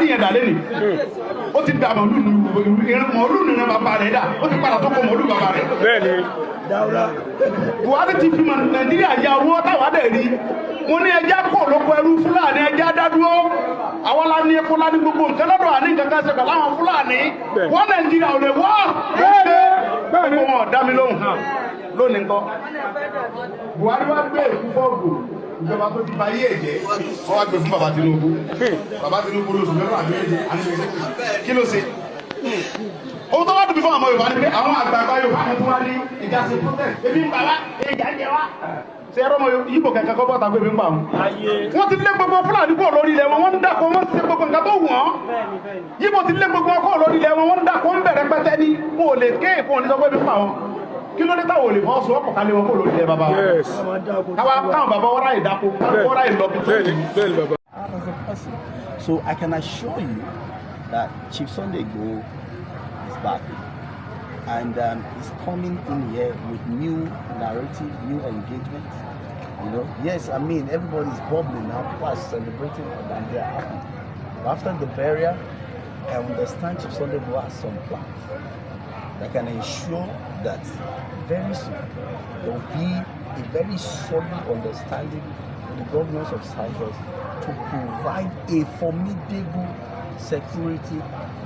Buhari yẹn dà lẹ́nu ó ti dà màlúù nínú bàbá rẹ̀ dà ó ti padà tó kọ màlúù bàbá rẹ̀. bẹ́ẹ̀ni Buhari ti fi Nàìjíríà ya owó táwa dẹ̀ rí mo ní ẹja kó lóko ẹrú Fúlàní ẹja dádúró àwọn la ní epo la ní gbogbo nǹkan lọ́dọ̀ àní nǹkan kan ṣe pẹ̀lú àwọn Fúlàní wọ́n Nàìjíríà ò lè wọ́ bẹ́ẹ̀ni wọn dá mi lóhùn lónìí nǹkan Buhari wá gbé èkú fọ́ọ̀gù ìjọba tó ti ba yé ẹ̀jẹ̀ wọ́n wá gbé fún bàbá Tinubu lóṣù mẹ́fà àbí ẹ̀jẹ̀ àníṣe kí ló ṣe ohun tó wá dùn bí fún àwọn Yorùbá ni pé àwọn àgbààgbà Yorùbá kan tó wá ní ìjà ṣe protest ebi ń bàbá ìjà jẹ wá ṣe ẹ̀rọ ọmọ Ìgbò kẹ̀kẹ́ kọ́ bọ́ta pé ebi ń bà wọ́n ti lé gbogbo Fúlàní kúrò lórí ilẹ̀ wọn wọ́n ń dàkọ wọ́n ti ṣe gbogbo nǹkan tó wù wọ́n Ìgbò ti lé gbogbo kúrò lórí ilẹ̀ wọn wọ́n ń dàkọ ń bẹ̀rẹ̀ pẹ́tẹ́ ní wọn ò lè ké èkó ní sọ pé ebi ń bà wọn kí ló dé táwọn ò lè fọ́ sọ ọ̀pọ̀ kálẹ̀ wọn kúrò lórí ilẹ̀ bàbá wọn káwọn bàbá wọn ráyè dáko wọn ráyè lọ bí. So I can assure you that Chief Sunday Igboho is back, and he's coming in here with new narrative, new engagement. You know, yes, I mean everybody's bubbling now, plus celebrating, and they're happy. But after the burial, I understand Chief Sunday Igboho has some plans that can ensure that very soon there will be a very solid understanding with the governors of Cyprus to provide a formidable security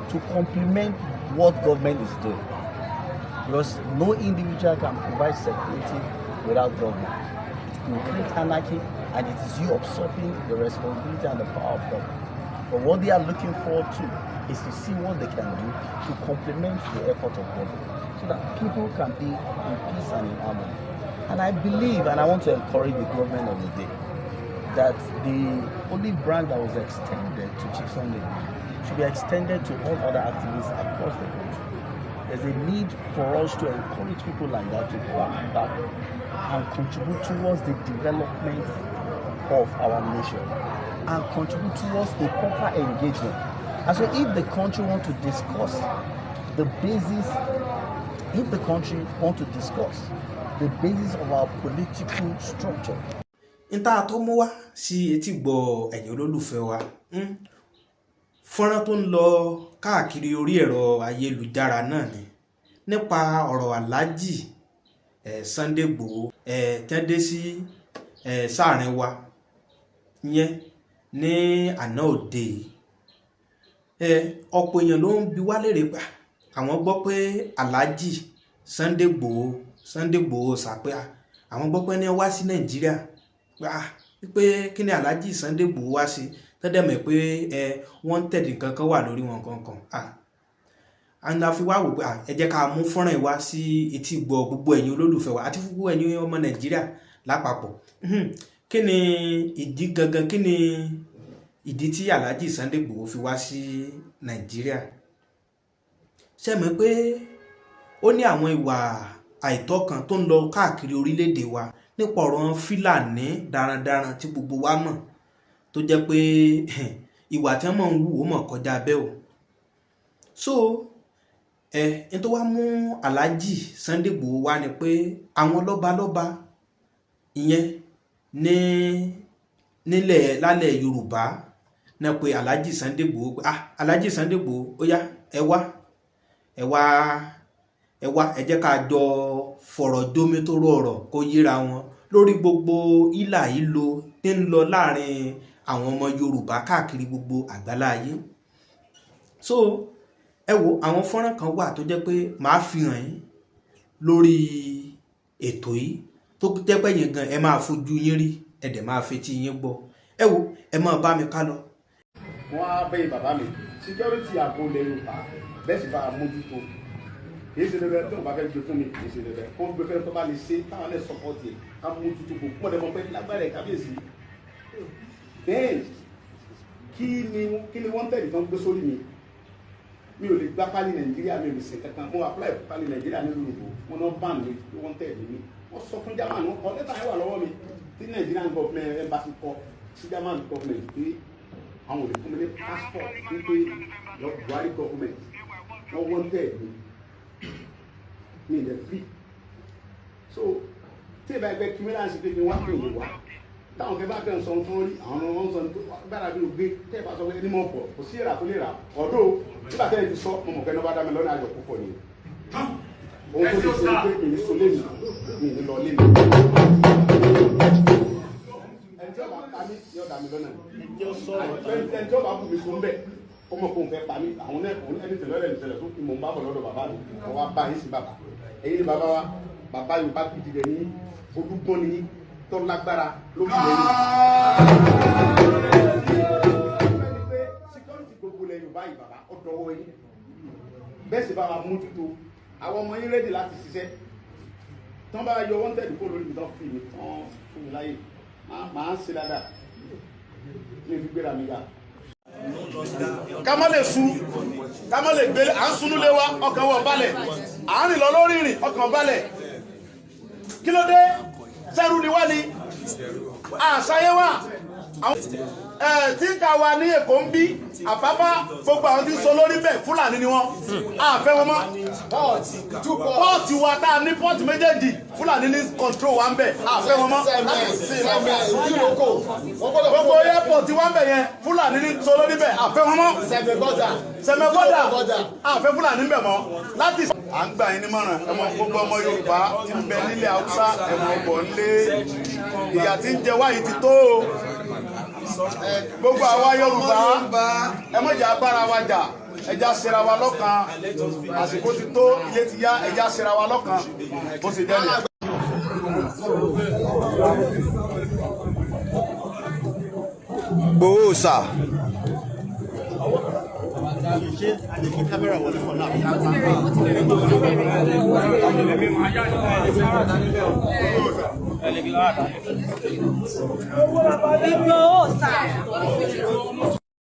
to complement what government is doing. Because no individual can provide security without government. It will create anarchy, and it is you usurping the responsibility and the power of government. But what they are looking forward to is to see what they can do to complement the effort of government, so that people can be in peace and in harmony. And I believe, and I want to encourage the government of the day, that the olive branch that was extended to Chief Sunday should be extended to all other activists across the country. There's a need for us to encourage people like that to come back and contribute towards the development of our nation and contribute towards a proper engagement. And so if the country wants to discuss the basis, if the country wants to discuss the basis of our political structure. Níta tó mú wá sí etí gbọ́ ẹ̀yin olólùfẹ́ wa fọ́nrán tó ń lọ káàkiri orí ẹ̀rọ ayélujára náà ni nípa ọ̀rọ̀ Alhaji Sunday Igboho tẹ́ndé sí sáàrin wa yẹn ní àná òde ọ̀pọ̀ èèyàn ló ń bi wá léèrè pa àwọn gbọ́ pé Alhaji Sunday Igboho sàpẹ́ àwọn gbọ́ pé ní wá sí Nàìjíríà pé kí ni Alhaji Sunday Igboho wá sí tẹ́dẹ̀ mọ̀ pé wọ́n tẹ̀lé kankan wà lórí wọn kankan and a fi wá wò pé ẹ jẹ́ ká mú fọ́nrán wá sí etí gbọ́ gbogbo ẹ̀yin olólùfẹ́ wa àti gbogbo ẹ̀yin ọmọ Nàìjíríà lápapọ̀ kí ni ìdí gangan kí ni ìdí tí Alhaji Sunday Igboho fi wá sí Nàìjíríà ṣé mọ̀ pé ó ní àwọn ìwà àìtọ́ kan tó ń lọ káàkiri orílẹ̀-èdè wa nípa ọ̀rọ̀ Fúlàní darandaran tí gbogbo wa mọ̀ tó jẹ́ pé ìwà tí wọ́n mọ̀ ń wù ó mọ̀ kọjá bẹ́ẹ̀ o so ẹni tó wá mú Alhaji Sunday Igboho wá ni pé àwọn lọ́balọ́ba ìyẹn nílẹ̀ lálẹ̀ Yorùbá náà pé Alhaji Sunday Igboho pé Alhaji Sunday Igboho ó yá ẹ jẹ́ ká jọ fọ̀rọ̀ jómi tó rọrọ̀ kó yíra wọn lórí gbogbo ìlà ìlò tí ń lọ láàrin àwọn ọmọ Yorùbá káàkiri gbogbo àgbáláyé so ẹ wo àwọn fọ́nrán kan wà tó jẹ́ pé màá fi hàn yín lórí ètò yìí tó jẹ́ pé yín gan ẹ máa fojú yín rí ẹ dẹ̀ máa fetí yín gbọ́ ẹ wo ẹ máa bá mi ká lọ. wọ́n á bẹ̀yìn bàbá mi security ààbò ilẹ̀ Yorùbá bẹ́ẹ̀ sì bá a mójútó kìí ṣe lẹ́bẹ̀ẹ́ tó ń bá fẹ́ gbé fún mi kìí ṣe lẹ́bẹ̀ẹ́ kó ń gbé fẹ́ tó bá lè ṣe táwọn lè sọpọ́tì ká mójútó kò pọ̀ lẹ́mọ̀ pé lágbára ẹ̀ kábíyèsí bẹ́ẹ̀ kí ni wọ́n tẹ̀lé tán gbé sórí mi ò lè gbá pálí Nàìjíríà mi ò lè ṣe kankan mo apply fún pálí Nàìjíríà nínú ìbò wọn náà bá mi pé wọ́n tẹ̀lé mi wọ́n sọ fún German wọn kọ lẹ́tà yẹn wà lọ́wọ́ mi tí Nigerian government embassy kọ sí German government pé àwọn ò lè fún mi ní passport wípé Buhari government wọ́n wọ́n tẹ̀lé mi ilẹ̀ free so tí ìbá ẹgbẹ́ kí mílíọ̀nù sí pé kí wọ́n pè é wá táwọn kẹ bá kẹ́ ń sọ tó rí àwọn ọmọ wọn sọ ní gbára bí o gbé tẹ́ ẹ bá sọ pé ẹni mọ̀ pọ̀ kò sí èrà tó lè rà ọ̀dọ́ nígbà tẹ́ ẹ ti sọ mo mọ̀ kẹ́ ní wọ́n bá dá mi lọ́nà ayọ̀ púpọ̀ ni ohun tó lè ṣe pé èmi sọ lé mi ní lọ lé mi ẹni tí ọba pa mí ni ọ̀dà mi lọ́nà ẹni tí ọba kù mí fún bẹ́ẹ̀ ó mọ̀ kó n fẹ́ pa mí àwọn ẹni tẹ̀lé ẹni tẹ̀lé tó mò ń bá bọ̀ lọ́dọ̀ bàbá mi wọ́n wá bá yín sí bàbá ẹ̀yin ni bàbá wa bàbá Yorùbá gidi rẹ̀ ní olúgbọ́n ní tó lágbára lórí ilẹ̀ yìí. security gbogbo ilẹ̀ Yorùbá yìí bàbá ó dọwọ́ yín bẹ́ẹ̀ sì bá wa mójútó àwọn ọmọ yín rẹ́dì láti ṣiṣẹ́ tán bá yọ wọ́n tẹ̀lé kó lórí ìdán fún mi tán fún mi láyè máa ń ṣe dáadáa ní ibi gbéra mi ga. ká má lè sun ká má lè gbélé à ń sunú lé wa ọkàn wọ̀ balẹ̀ à ń rìn lọ lórí ìrìn ọkàn balẹ̀ kí ló dé sẹ́rù ni wá ní àṣàyẹ wà tí ká wà ní Èkó ń bí àpápá gbogbo àwọn tí ń sọ lórí bẹ́ẹ̀ Fúlàní ni wọ́n àfẹ́ wọn mọ́ pọ́ọ̀tì wa tá a ní pọ́ọ̀tì méjèèjì Fúlàní ní kọ̀ntró wa ń bẹ̀ àfẹ́ wọn mọ́ gbogbo airport wa ń bẹ̀ yẹn Fúlàní ní sọ lórí bẹ́ẹ̀ àfẹ́ wọn mọ́ sẹ̀mẹ̀bọ́dà àfẹ́ Fúlàní ń bẹ̀ mọ́ láti. à ń gbà yín nímọ̀ràn ẹmọ gbogbo ọmọ Yorùbá tí ń bẹ nílẹ̀ Haúsá ẹ̀mọ̀ ọ̀bọ̀ ńlé ìyà tí ń jẹ wáyé ti tó o gbogbo àwa Yorùbá ẹ má jà bára wa jà ẹja ṣera wa lọ́kan àsìkò ti tó ilé ti yá ẹja ṣera wa lọ́kan bó ṣe jẹ́ nìyẹn. Gbòòsà. Gbòòsà.